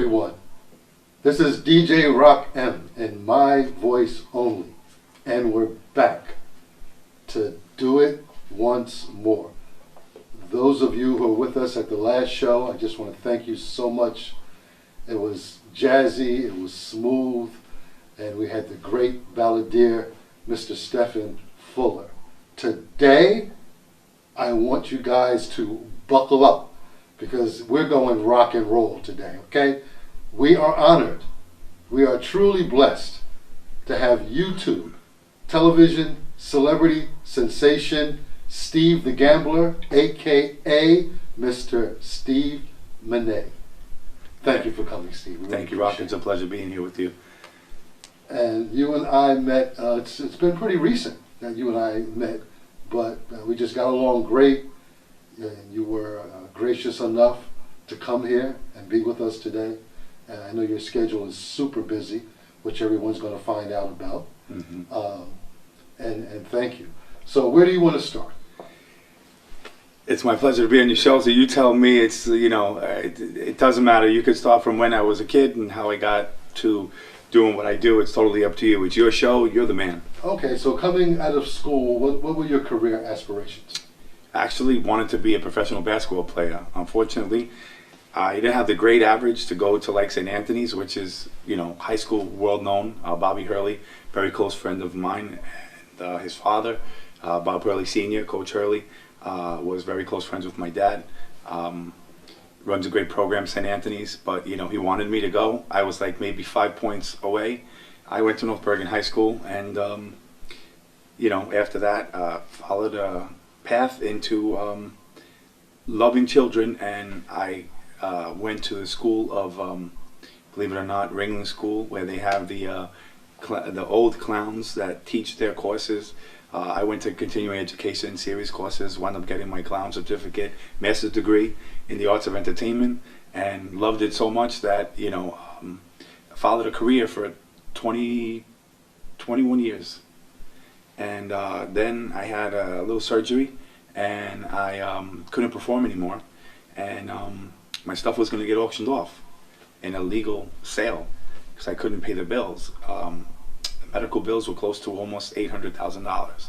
everyone. This is DJ Roc M in my voice only. And we're back to do it once more. Those of you who were with us at the last show, I just want to thank you so much. It was jazzy, it was smooth, and we had the great balladeer, Mr. Stephen Fuller. Today, I want you guys to buckle up because we're going rock and roll today, okay? We are honored. We are truly blessed to have YouTube, television, celebrity, sensation, Steve the Gambler, a.k.a. Mr. Steve Monetti. Thank you for coming, Steve. Thank you, Roc. It's a pleasure being here with you. And you and I met, it's been pretty recent that you and I met, but we just got along great. And you were gracious enough to come here and be with us today. And I know your schedule is super busy, which everyone's going to find out about. Mm-hmm. And thank you. So where do you want to start? It's my pleasure to be on your show. So you tell me. It's it doesn't matter. You could start from when I was a kid and how I got to doing what I do. It's totally up to you. It's your show. You're the man. Okay. So coming out of school, what were your career aspirations? I actually wanted to be a professional basketball player. Unfortunately, I didn't have the grade average to go to like St. Anthony's, which is high school world known. Bobby Hurley, very close friend of mine, and his father, Bob Hurley Sr., Coach Hurley. Was very close friends with my dad. Runs a great program, St. Anthony's, but he wanted me to go. I was like maybe 5 points away. I went to North Bergen High School, and after that, followed a path into loving children, and I went to the school of, believe it or not, Ringling School, where they have the old clowns that teach their courses. I went to continuing education series courses, wound up getting my clown certificate, master's degree in the arts of entertainment, and loved it so much that, followed a career for 21 years. And then I had a little surgery, and I couldn't perform anymore. And my stuff was going to get auctioned off in a legal sale because I couldn't pay the bills. Medical bills were close to almost $800,000.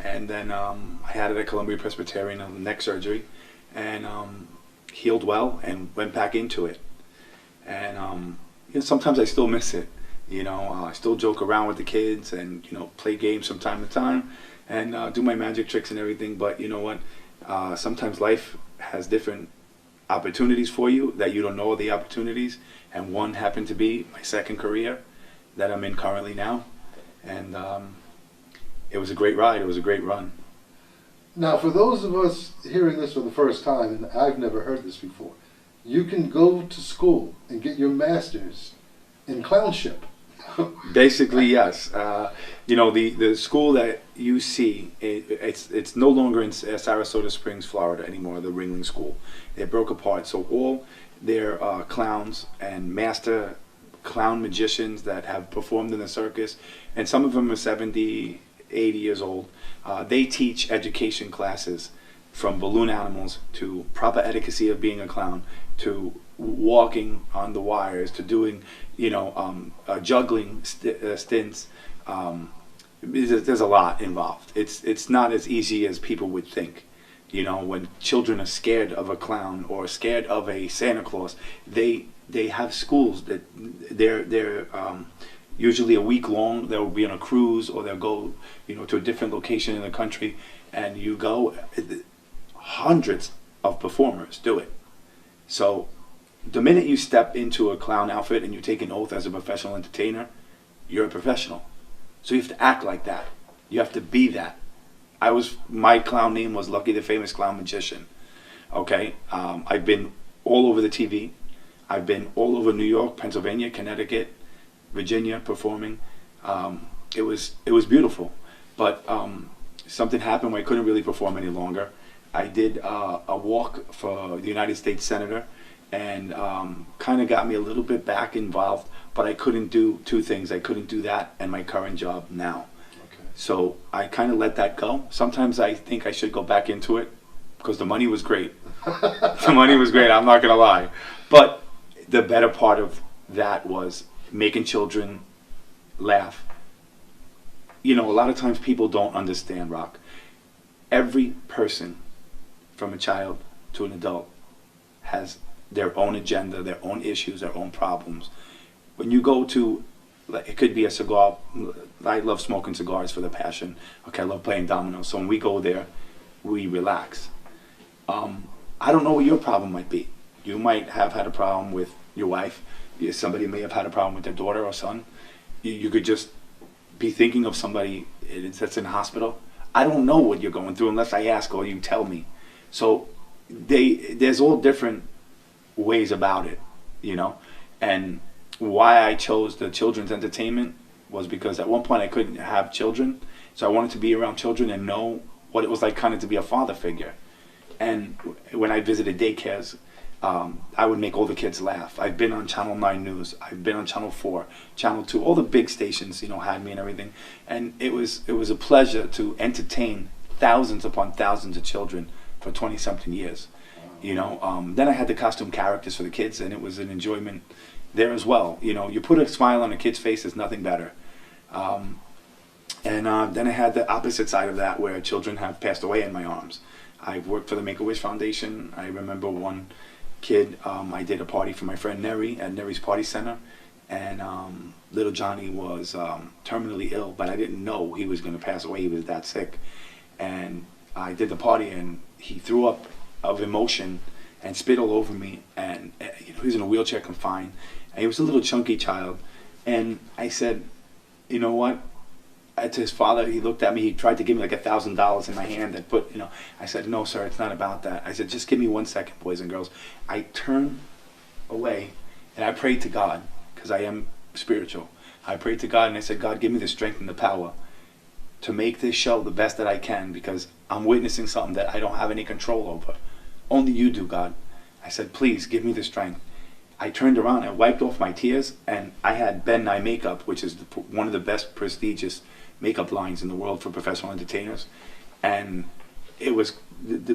And then I had it at Columbia Presbyterian on the neck surgery and healed well and went back into it. And sometimes I still miss it. I still joke around with the kids and, play games from time to time and do my magic tricks and everything. But you know what? Sometimes life has different opportunities for you that you don't know the opportunities. And one happened to be my second career that I'm in currently now, and it was a great ride. It was a great run. Now, for those of us hearing this for the first time, and I've never heard this before, you can go to school and get your master's in clownship. Basically, yes. The school that you see, it's no longer in Sarasota Springs, Florida anymore. The Ringling School, they broke apart. So all their clowns and master clown magicians that have performed in the circus, and some of them are 70, 80 years old. They teach education classes from balloon animals to proper etiquette of being a clown, to walking on the wires, to doing, juggling stints. There's a lot involved. It's not as easy as people would think. When children are scared of a clown or scared of a Santa Claus, they have schools that they're usually a week long. They'll be on a cruise or they'll go to a different location in the country, and you go. Hundreds of performers do it. So the minute you step into a clown outfit and you take an oath as a professional entertainer, you're a professional. So you have to act like that. You have to be that. My clown name was Lucky the Famous Clown Magician. Okay, I've been all over the TV. I've been all over New York, Pennsylvania, Connecticut, Virginia performing. It was beautiful, but something happened where I couldn't really perform any longer. I did a walk for the United States Senator, and kind of got me a little bit back involved, but I couldn't do two things. I couldn't do that and my current job now. Okay. So I kind of let that go. Sometimes I think I should go back into it because the money was great. The money was great, I'm not going to lie. But the better part of that was making children laugh. You know, a lot of times people don't understand, Rock. Every person, from a child to an adult, has their own agenda, their own issues, their own problems. When you go to, like, it could be a cigar. I love smoking cigars for the passion. Okay, I love playing dominoes. So when we go there, we relax. I don't know what your problem might be. You might have had a problem with your wife. Somebody may have had a problem with their daughter or son. You could just be thinking of somebody that's in the hospital. I don't know what you're going through unless I ask or you tell me. So there's all different ways about it, you know. And why I chose the children's entertainment was because at one point I couldn't have children, so I wanted to be around children and know what it was like kind of to be a father figure. And when I visited daycares, I would make all the kids laugh. I've been on Channel 9 News. I've been on Channel 4, Channel 2. All the big stations, you know, had me and everything. And it was a pleasure to entertain thousands upon thousands of children for 20-something years. You know, then I had the costume characters for the kids, and it was an enjoyment there as well. You know, you put a smile on a kid's face, there's nothing better. Then I had the opposite side of that, where children have passed away in my arms. I've worked for the Make-A-Wish Foundation. I remember one kid, I did a party for my friend Neri at Neri's Party Center, and little Johnny was terminally ill, but I didn't know he was going to pass away. He was that sick. And I did the party, and he threw up of emotion and spit all over me, and you know, he was in a wheelchair confined, and he was a little chunky child. And I said, you know what? To his father, he looked at me, he tried to give me like $1,000 in my hand and put, you know, I said, no sir, it's not about that. I said, just give me 1 second, boys and girls. I turned away and I prayed to God, because I am spiritual. I prayed to God and I said, God, give me the strength and the power to make this show the best that I can, because I'm witnessing something that I don't have any control over. Only you do, God. I said, please give me the strength. I turned around and wiped off my tears, and I had Ben Nye Makeup, which is one of the best prestigious makeup lines in the world for professional entertainers. And it was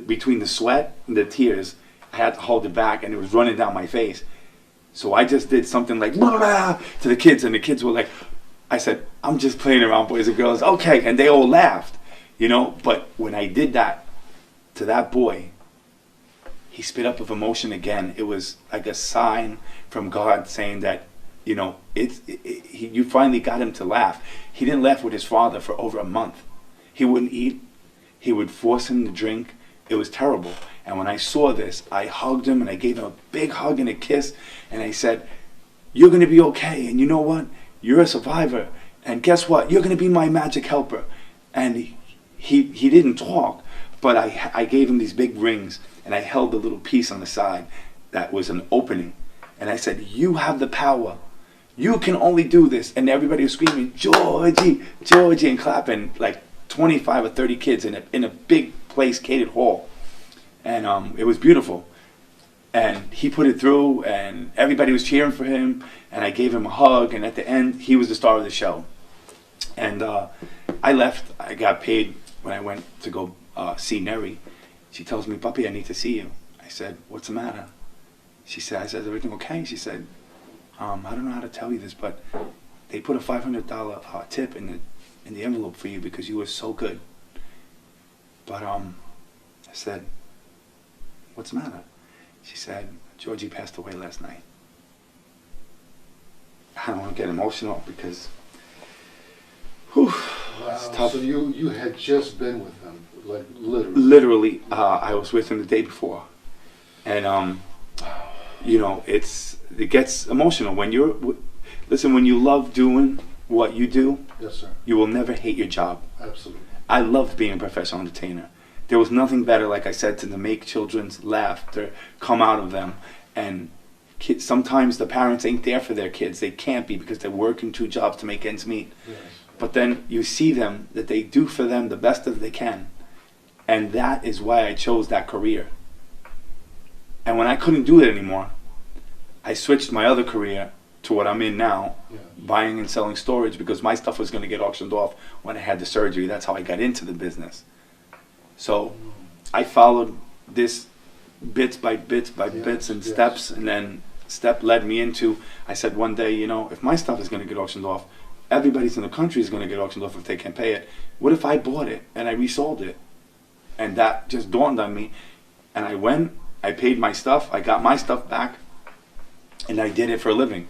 between the sweat and the tears, I had to hold it back, and it was running down my face. So I just did something like blah to the kids, and the kids were like, I said, I'm just playing around, boys and girls. Okay, and they all laughed, you know. But when I did that to that boy, he spit up of emotion again. It was like a sign from God saying that, you know, you finally got him to laugh. He didn't laugh with his father for over a month. He wouldn't eat. He would force him to drink. It was terrible. And when I saw this, I hugged him and I gave him a big hug and a kiss. And I said, you're going to be okay. And you know what? You're a survivor. And guess what? You're going to be my magic helper. And he didn't talk, but I gave him these big rings, and I held the little piece on the side that was an opening. And I said, you have the power. You can only do this. And everybody was screaming, Georgie, Georgie, and clapping, like 25 or 30 kids in a big place, catered hall. And it was beautiful. And he put it through, and everybody was cheering for him, and I gave him a hug, and at the end, he was the star of the show. And I left. I got paid when I went to go see Neri. She tells me, Puppy, I need to see you. I said, what's the matter? I said, is everything okay? She said, I don't know how to tell you this, but they put a $500 tip in the envelope for you because you were so good. But I said, what's the matter? She said, Georgie passed away last night. I don't want to get emotional because, whew, it's tough. So you had just been with them, like literally? Literally, I was with him the day before. And, you know, it gets emotional. When when you love doing what you do, yes, sir, you will never hate your job. Absolutely. I loved being a professional entertainer. There was nothing better, like I said, to make children's laughter come out of them. And kids, sometimes the parents ain't there for their kids. They can't be because they're working 2 jobs to make ends meet. Yes. But then you see them, that they do for them the best that they can. And that is why I chose that career. And when I couldn't do it anymore, I switched my other career to what I'm in now, buying and selling storage, because my stuff was going to get auctioned off when I had the surgery. That's how I got into the business. So I followed this bits by bits and steps, and then step led me into, I said one day, you know, if my stuff is going to get auctioned off, everybody's in the country is going to get auctioned off if they can't pay it. What if I bought it and I resold it? And that just dawned on me. And I went, I paid my stuff, I got my stuff back, and I did it for a living.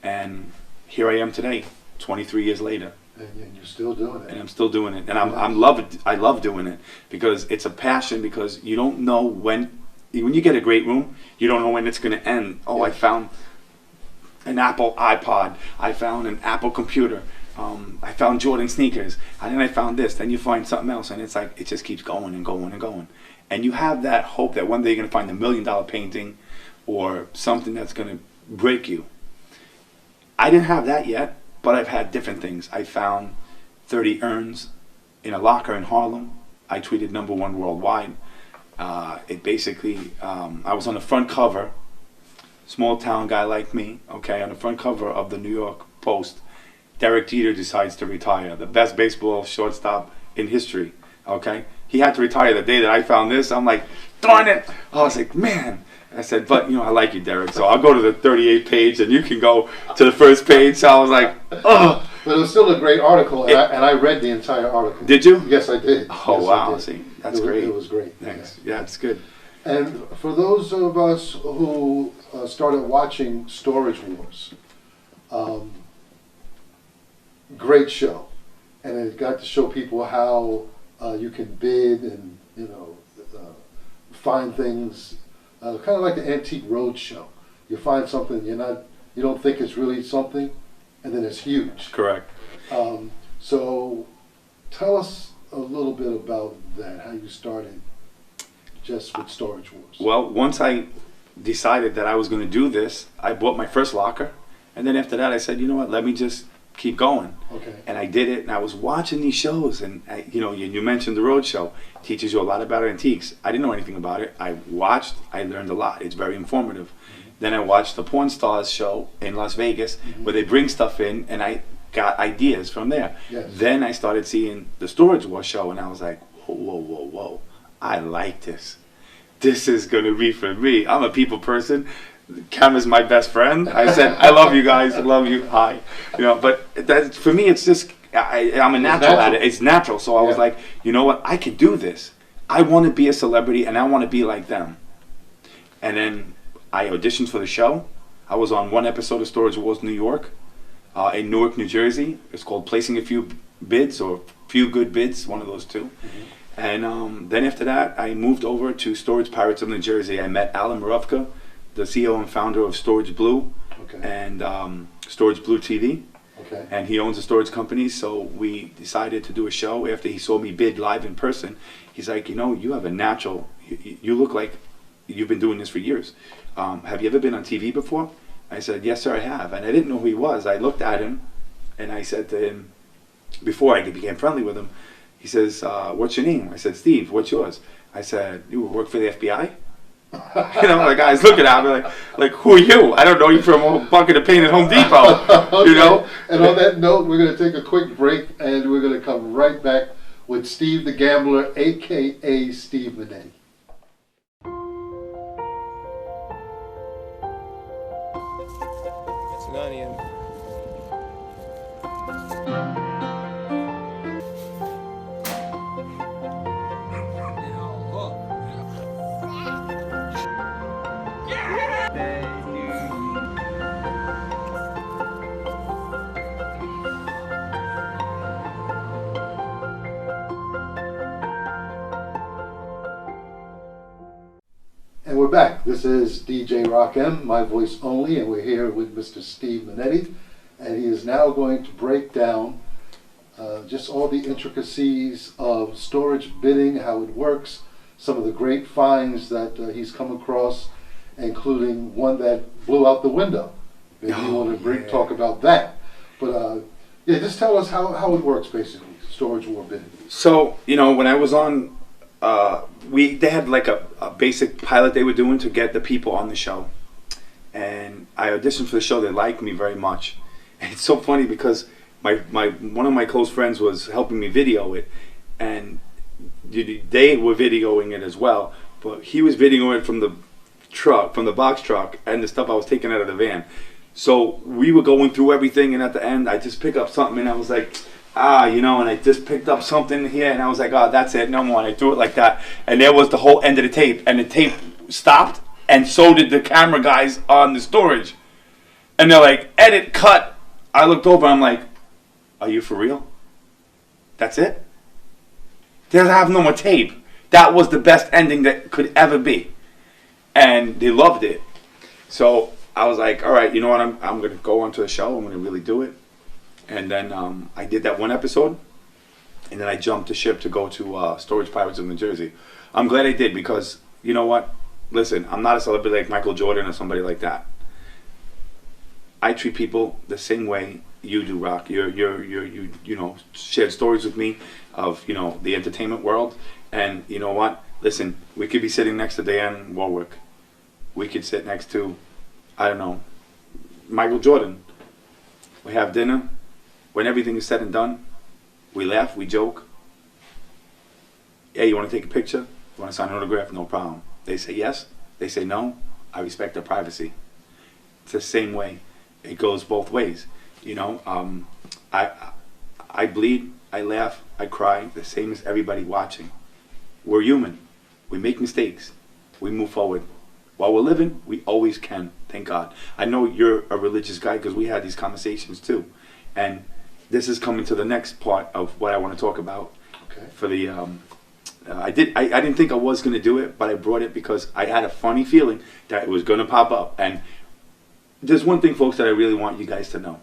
And here I am today, 23 years later. And you're still doing it. And I'm still doing it. And I love doing it because it's a passion, because you don't know when you get a great room, you don't know when it's going to end. Oh, I found an Apple iPod. I found an Apple computer. I found Jordan sneakers. And then I found this. Then you find something else. And it's like, it just keeps going and going and going. And you have that hope that one day you're going to find $1 million painting or something that's going to break you. I didn't have that yet, but I've had different things. I found 30 urns in a locker in Harlem. I tweeted #1 worldwide. It basically, I was on the front cover, small town guy like me, okay, on the front cover of the New York Post. Derek Jeter decides to retire, the best baseball shortstop in history, okay? He had to retire the day that I found this. I'm like, darn it. I was like, man. I said, but, you know, I like you, Derek, so I'll go to the 38 page and you can go to the first page. So I was like, ugh. But it was still a great article, and I read the entire article. Did you? Yes, I did. Oh, yes, wow. See, that's great. It was great. Thanks. Yeah, it's good. And for those of us who started watching Storage Wars, great show. And it got to show people how you can bid and, you know, find things, kind of like the Antique Roadshow. You find something you don't think it's really something, and then it's huge. Correct. So tell us a little bit about that, how you started just with Storage Wars. Well, once I decided that I was going to do this, I bought my first locker. And then after that, I said, you know what, let me just keep going. Okay. And I did it, and I was watching these shows. And, you know, you mentioned the Road Show. It teaches you a lot about antiques. I didn't know anything about it. I watched. I learned a lot. It's very informative. Mm-hmm. Then I watched the Porn Stars show in Las Vegas, where they bring stuff in, and I got ideas from there. Yes. Then I started seeing the Storage Wars show, and I was like, whoa, whoa, whoa, whoa. I like this. This is going to be for me. I'm a people person. Camera's my best friend. I said, I love you guys. I love you. Hi. You know, but that, for me, it's just, I'm a natural at it. It's natural. So I was like, you know what? I can do this. I want to be a celebrity, and I want to be like them. And then I auditioned for the show. I was on one episode of Storage Wars New York, in Newark, New Jersey. It's called Placing a Few Bids, or Few Good Bids, one of those two. Mm-hmm. And then after that, I moved over to Storage Pirates of New Jersey. I met Alan Marufka, the CEO and founder of Storage Blue, and Storage Blue TV. Okay. And he owns a storage company, so we decided to do a show after he saw me bid live in person. He's like, you know, you have a natural, you look like you've been doing this for years. Have you ever been on TV before? I said, yes, sir, I have. And I didn't know who he was. I looked at him, and I said to him, before I became friendly with him, he says, what's your name? I said, Steve. What's yours? I said, you work for the FBI? You know, the guys looking at me like, who are you? I don't know you from a bucket of paint at Home Depot. Okay. You know? And on that note, we're going to take a quick break, and we're going to come right back with Steve the Gambler, a.k.a. Steve Monetti. It's an onion. And we're back. This is DJ Roc M, my voice only, and we're here with Mr. Steve Monetti, and he is now going to break down just all the intricacies of storage bidding, how it works, some of the great finds that he's come across, including one that blew out the window. Maybe you want to talk about that. But yeah, just tell us how it works, basically, storage war bidding. So, you know, when I was on, they had like a basic pilot they were doing to get the people on the show. And I auditioned for the show. They liked me very much. And it's so funny because one of my close friends was helping me video it, and they were videoing it as well, but he was videoing it from the truck, from the box truck, and the stuff I was taking out of the van. So we were going through everything, and at the end, I just picked up something, and I was like, and I just picked up something here, and I was like, that's it, no more. And I threw it like that, and there was the whole end of the tape, and the tape stopped, and so did the camera guys on the storage. And they're like, edit, cut. I looked over, I'm like, are you for real? That's it? They don't have no more tape. That was the best ending that could ever be. And they loved it. So I was like, all right, you know what? I'm going to go onto the show. I'm going to really do it. And then I did that one episode. And then I jumped the ship to go to Storage Pirates of New Jersey. I'm glad I did because, you know what? Listen, I'm not a celebrity like Michael Jordan or somebody like that. I treat people the same way you do, Roc. You shared stories with me of, the entertainment world. And you know what? Listen, we could be sitting next to Diane Warwick. We could sit next to, I don't know, Michael Jordan. We have dinner. When everything is said and done, we laugh, we joke. Hey, you want to take a picture? You want to sign an autograph? No problem. They say yes. They say no. I respect their privacy. It's the same way. It goes both ways. I bleed, I laugh, I cry, the same as everybody watching. We're human. We make mistakes. We move forward. While we're living, we always can. Thank God. I know you're a religious guy because we had these conversations too. And this is coming to the next part of what I want to talk about. Okay. For the, I didn't think I was going to do it, but I brought it because I had a funny feeling that it was going to pop up. And there's one thing, folks, that I really want you guys to know.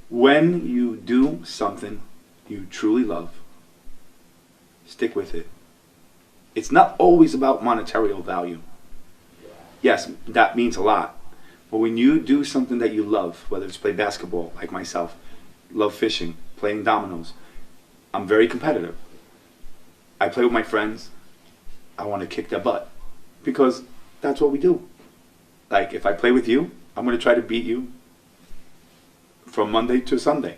When you do something you truly love, stick with it. It's not always about monetary value. Yes, that means a lot. But when you do something that you love, whether it's play basketball, like myself, love fishing, playing dominoes, I'm very competitive. I play with my friends. I want to kick their butt because that's what we do. Like, if I play with you, I'm going to try to beat you from Monday to Sunday.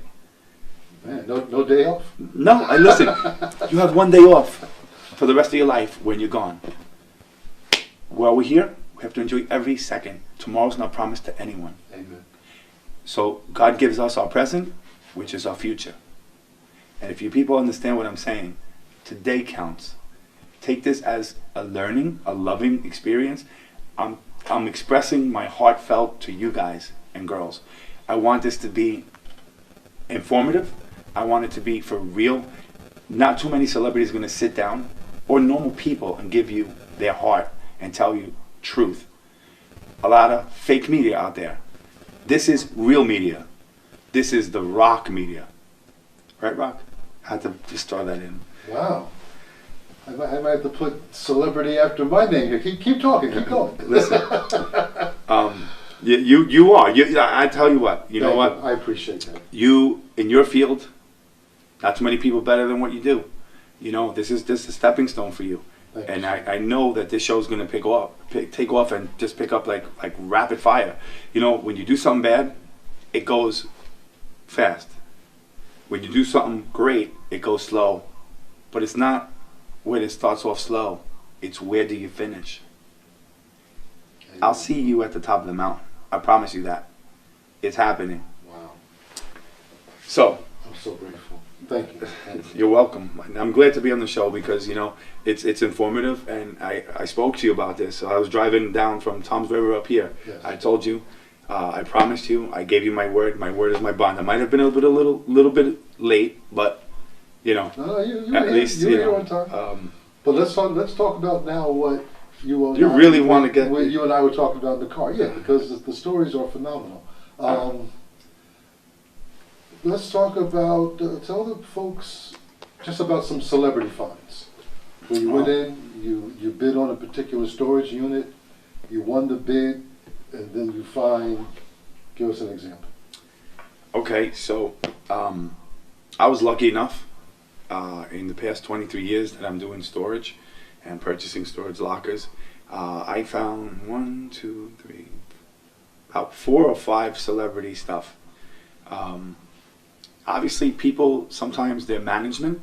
Man, no day off? No, listen, you have one day off for the rest of your life when you're gone. While we're here, we have to enjoy every second. Tomorrow's not promised to anyone. Amen. So God gives us our present, which is our future. And if you people understand what I'm saying, today counts. Take this as a learning, a loving experience. I'm expressing my heartfelt to you guys and girls. I want this to be informative. I want it to be for real. Not too many celebrities are going to sit down, or normal people, and give you their heart and tell you truth. A lot of fake media out there. This is real media. This is the Roc media. Right, Roc? I had to just throw that in. Wow. I might have to put celebrity after my name here. Keep talking, keep going. Listen, you are. I tell you what. You know what? I appreciate that. You, in your field, not too many people better than what you do. This is just a stepping stone for you. And I know that this show is going to take off and just pick up like rapid fire. When you do something bad, it goes fast. When you do something great, it goes slow. But it's not where it starts off slow. It's where do you finish. I'll see you at the top of the mountain. I promise you that. It's happening. Wow. So. I'm so grateful. Thank you. You're welcome. I'm glad to be on the show because, it's informative, and I spoke to you about this. So I was driving down from Tom's River up here. Yes. I told you, I promised you, I gave you my word. My word is my bond. I might have been a little bit late, but, No, at least, you were here on time. But let's talk about now what you really want to get. What you and I were talking about in the car. Yeah, because the stories are phenomenal. Let's talk about, tell the folks just about some celebrity finds. When you went in, you bid on a particular storage unit, you won the bid, and then you find, give us an example. Okay, so I was lucky enough in the past 23 years that I'm doing storage and purchasing storage lockers. I found about 4 or 5 celebrity stuff. Obviously, people, sometimes their management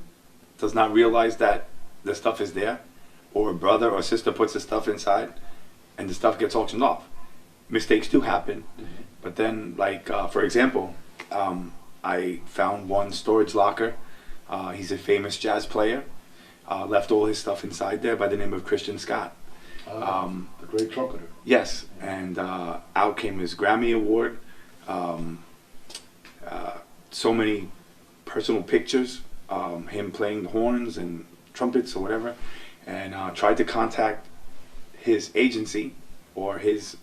does not realize that the stuff is there, or a brother or sister puts the stuff inside, and the stuff gets auctioned off. Mistakes do happen, but then, like for example, I found one storage locker. He's a famous jazz player. Left all his stuff inside there by the name of Christian Scott. The great trumpeter. Yes, and out came his Grammy Award. So many personal pictures, him playing the horns and trumpets or whatever, and tried to contact his agency or his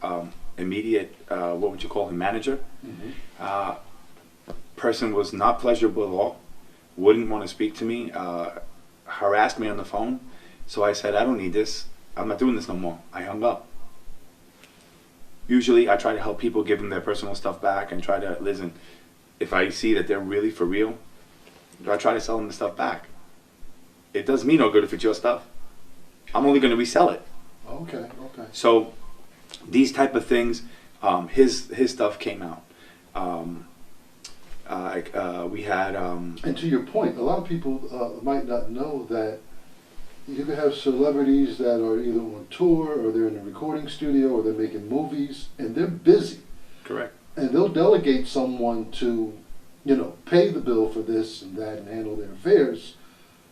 immediate, what would you call him, manager. Person was not pleasurable at all, wouldn't want to speak to me, harassed me on the phone. So I said, I don't need this. I'm not doing this no more. I hung up. Usually I try to help people, give them their personal stuff back, and try to listen. If I see that they're really for real, I try to sell them the stuff back. It does me no good if it's your stuff. I'm only going to resell it. Okay. So these type of things, his stuff came out. We had. And to your point, a lot of people might not know that you can have celebrities that are either on tour or they're in a recording studio or they're making movies and they're busy. Correct. And they'll delegate someone to, pay the bill for this and that and handle their affairs.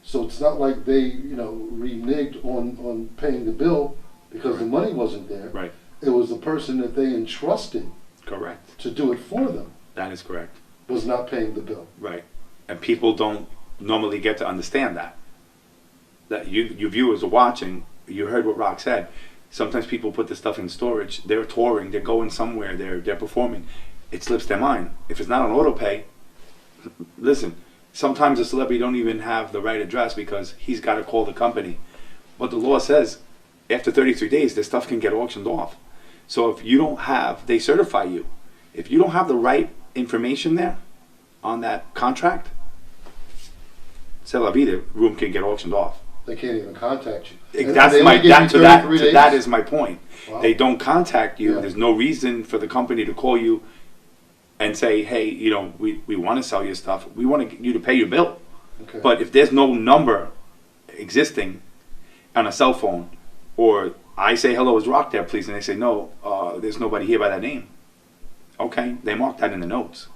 So it's not like they, reneged on paying the bill because the money wasn't there. Right. It was the person that they entrusted. Correct. To do it for them. That is correct. Was not paying the bill. Right. And people don't normally get to understand that. That you viewers are watching, you heard what Roc said. Sometimes people put this stuff in storage, they're touring, they're going somewhere, they're performing. It slips their mind. If it's not on auto pay, listen, sometimes a celebrity don't even have the right address because he's got to call the company. But the law says after 33 days, their stuff can get auctioned off. So if you don't have, they certify you. If you don't have the right information there on that contract, c'est la vie, the room can get auctioned off. They can't even contact you. That is my point. Wow. They don't contact you. Yeah. There's no reason for the company to call you and say, hey, we want to sell your stuff. We want you to pay your bill. Okay. But if there's no number existing on a cell phone, or I say, hello, is Roc there, please? And they say, no, there's nobody here by that name. Okay, they mark that in the notes.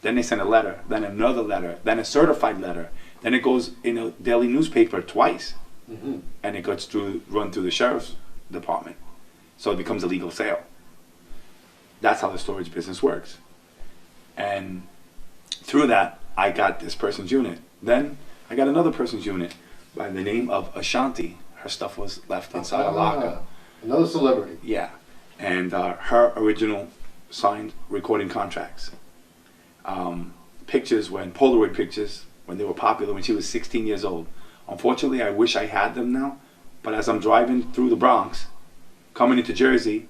Then they send a letter, then another letter, then a certified letter. Then it goes in a daily newspaper twice, and it gets run through the sheriff's department. So it becomes a legal sale. That's how the storage business works. And through that, I got this person's unit. Then I got another person's unit by the name of Ashanti. Her stuff was left inside a locker. Another celebrity. Yeah. And her original signed recording contracts. Pictures, Polaroid pictures, when they were popular when she was 16 years old. Unfortunately, I wish I had them now, but as I'm driving through the Bronx, coming into Jersey,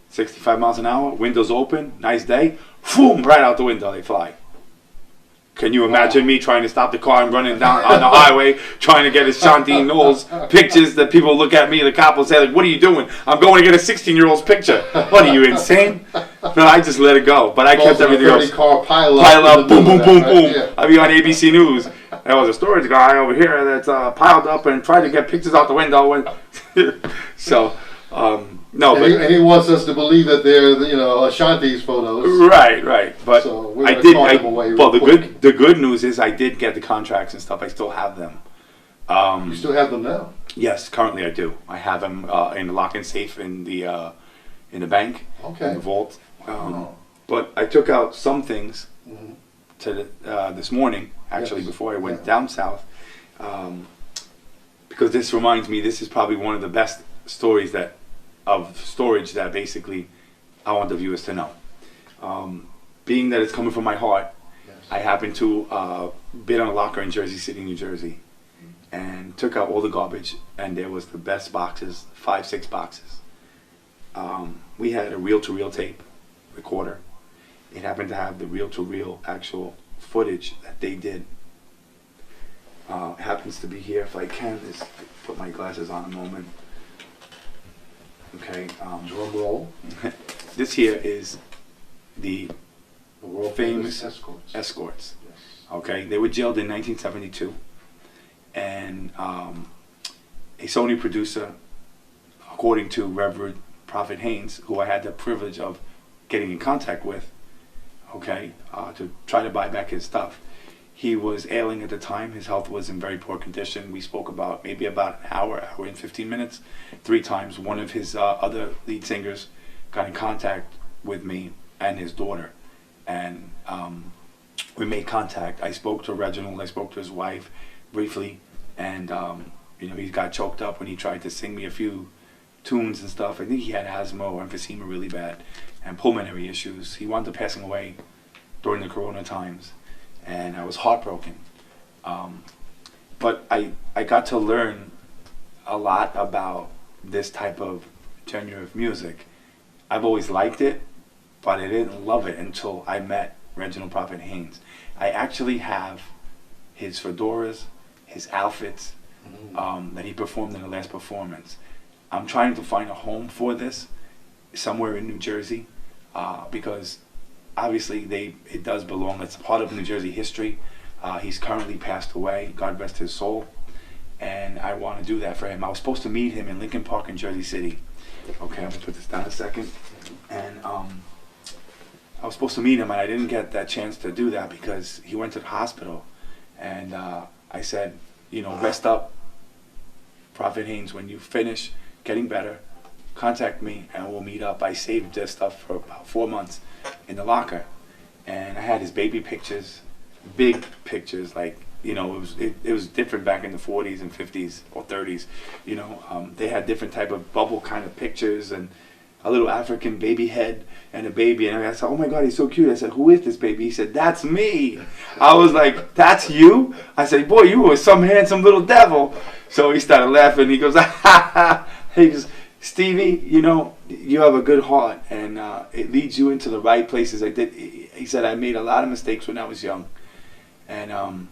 65 miles an hour, windows open, nice day, boom, right out the window they fly. Can you imagine me trying to stop the car and running down on the highway, trying to get Ashanti Knowles pictures that people look at me, the cop will say, like, what are you doing? I'm going to get a 16-year-old's picture. What, are you insane? But I just let it go. But I kept everything else. Car pile up, boom, boom, boom, boom. Yeah. I'd be on ABC News. There was a storage guy over here that's piled up and tried to get pictures out the window. And so, no, and he wants us to believe that they're, Ashanti's photos. Right. But so I did. Well, the good news is I did get the contracts and stuff. I still have them. You still have them now? Yes, currently I do. I have them in the lock and safe in the bank, in the vault. But I took out some things to this morning, actually, before I went down south, because this reminds me. This is probably one of the best stories of storage that basically I want the viewers to know. Being that it's coming from my heart, I happened to bid on a locker in Jersey City, New Jersey, and took out all the garbage, and there was the best boxes, 5-6 boxes. We had a reel-to-reel tape recorder. It happened to have the reel-to-reel actual footage that they did. It happens to be here. If I can, just put my glasses on a moment. Okay. Drum roll. This here is the world famous escorts. Escorts. Yes. Okay, they were jailed in 1972, and a Sony producer according to Reverend Prophet Haynes, who I had the privilege of getting in contact with, okay, to try to buy back his stuff. He was ailing at the time. His health was in very poor condition. We spoke about maybe about an hour and 15 minutes, 3 times. One of his other lead singers got in contact with me and his daughter, and we made contact. I spoke to Reginald. I spoke to his wife briefly, and you know, he got choked up when he tried to sing me a few tunes and stuff. I think he had asthma or emphysema really bad, and pulmonary issues. He wound up passing away during the Corona times, and I was heartbroken. But I got to learn a lot about this type of genre of music. I've always liked it, but I didn't love it until I met Reginald Prophet Haynes. I actually have his fedoras, his outfits that he performed in the last performance. I'm trying to find a home for this somewhere in New Jersey, because obviously it does belong. It's part of New Jersey history. He's currently passed away, God rest his soul, and I want to do that for him. I was supposed to meet him in Lincoln Park in Jersey City. Okay, I'm gonna put this down a second. And I was supposed to meet him, and I didn't get that chance to do that because he went to the hospital. And I said, you know, rest up, Prophet Haynes. When you finish getting better, contact me and we'll meet up. I saved this stuff for about 4 months in the locker, and I had his baby pictures, big pictures, like, you know, it was different back in the 40s and 50s or 30s. You know, they had different type of bubble kind of pictures, and a little African baby head and a baby. And I said, oh my God, he's so cute. I said, who is this baby? He said, that's me. I was like, that's you? I said, boy, you were some handsome little devil. So he started laughing. He goes, ha ha. He goes, Stevie, you know, you have a good heart, and it leads you into the right places. He said, I made a lot of mistakes when I was young. And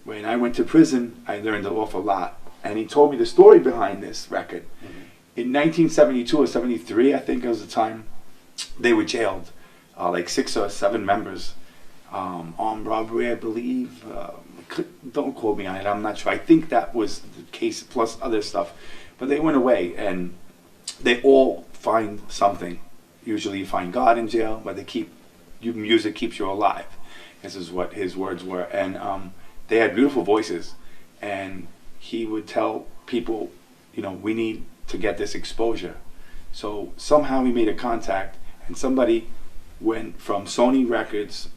when I went to prison, I learned an awful lot. And he told me the story behind this record. In 1972 or 73, I think it was the time, they were jailed, like 6 or 7 members, armed robbery, I believe. Don't quote me on it, I'm not sure. I think that was the case, plus other stuff. But they went away, and they all find something. Usually you find God in jail, but music keeps you alive. This is what his words were. And they had beautiful voices, and he would tell people, you know, we need to get this exposure. So somehow he made a contact, and somebody went from Sony Records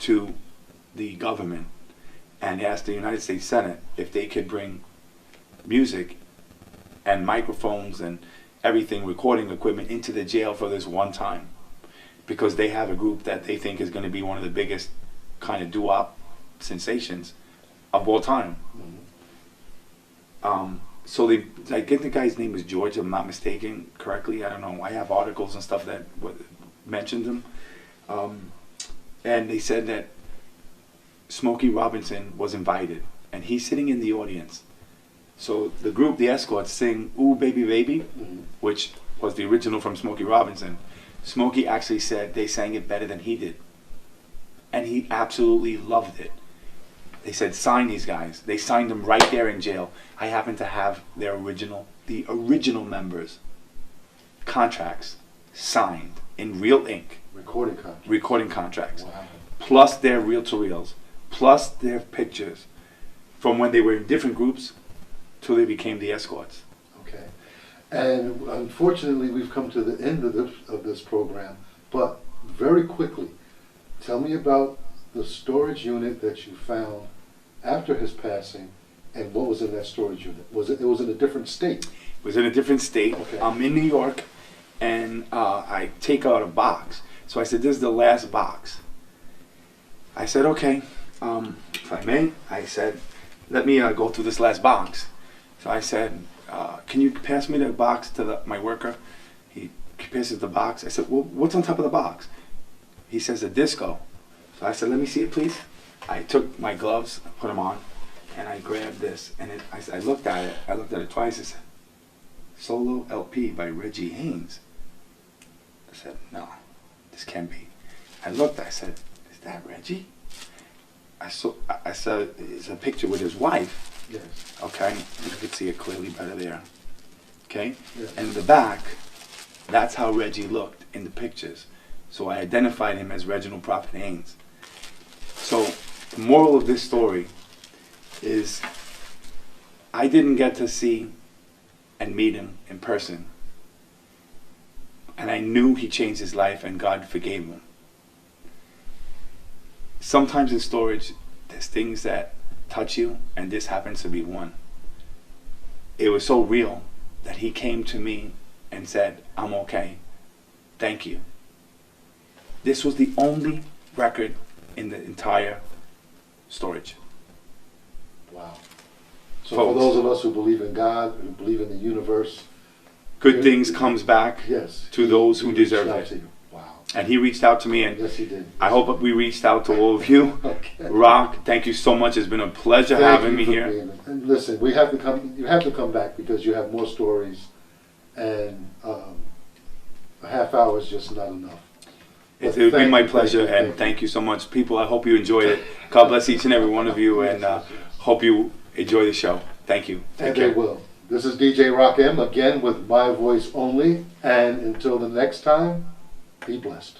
to the government and asked the United States Senate if they could bring music and microphones and everything, recording equipment, into the jail for this one time, because they have a group that they think is going to be one of the biggest kind of doo-wop sensations of all time. So I think the guy's name is George, if I'm not mistaken correctly. I don't know. I have articles and stuff that mentioned him. And they said that Smokey Robinson was invited, and he's sitting in the audience. So the group, the Escorts, sing Ooh Baby Baby, which was the original from Smokey Robinson. Smokey actually said they sang it better than he did, and he absolutely loved it. They said, sign these guys. They signed them right there in jail. I happen to have the original members' contracts signed in real ink. Recording contracts. Wow. Plus their reel-to-reels. Plus their pictures from when they were in different groups till they became the Escorts. Okay. And unfortunately, we've come to the end of this program. But very quickly, tell me about the storage unit that you found after his passing, and what was in that storage unit? It was in a different state? It was in a different state. Okay. I'm in New York, and I take out a box. So I said, this is the last box. I said, okay, if I may, I said, let me go through this last box. So I said, can you pass me the box to my worker? He passes the box. I said, well, what's on top of the box? He says, a disco. So I said, let me see it, please. I took my gloves, I put them on, and I grabbed this, and I looked at it. I looked at it twice. I said, solo LP by Reggie Haynes. I said, no, this can't be. I looked, I said, is that Reggie? I saw it's a picture with his wife. Yes. Okay, you can see it clearly better there. okay? Yeah. And in the back, that's how Reggie looked in the pictures. So I identified him as Reginald Prophet Haynes. So the moral of this story is I didn't get to see and meet him in person. And I knew he changed his life and God forgave him. Sometimes in storage, there's things that touch you, and this happens to be one. It was so real that he came to me and said, I'm okay. Thank you. This was the only record in the entire storage. Wow. So Folks, for those of us who believe in God, who believe in the universe, good things comes back yes, to those who he reached deserve out it. to you. Wow. And he reached out to me, and Yes, he did. I hope we reached out to all of you. Okay. Roc, thank you so much. It's been a pleasure Thank having you me for here. being- And listen, we have to come. You have to come back because you have more stories, and a half hour is just not enough. It But would be thank my you, pleasure, and thank you so much. People, I hope you enjoyed it. God bless each and every one of you, and hope you enjoy the show. Thank you. Take And care. they will. This is DJ Roc M again with my voice only, and until the next time, be blessed.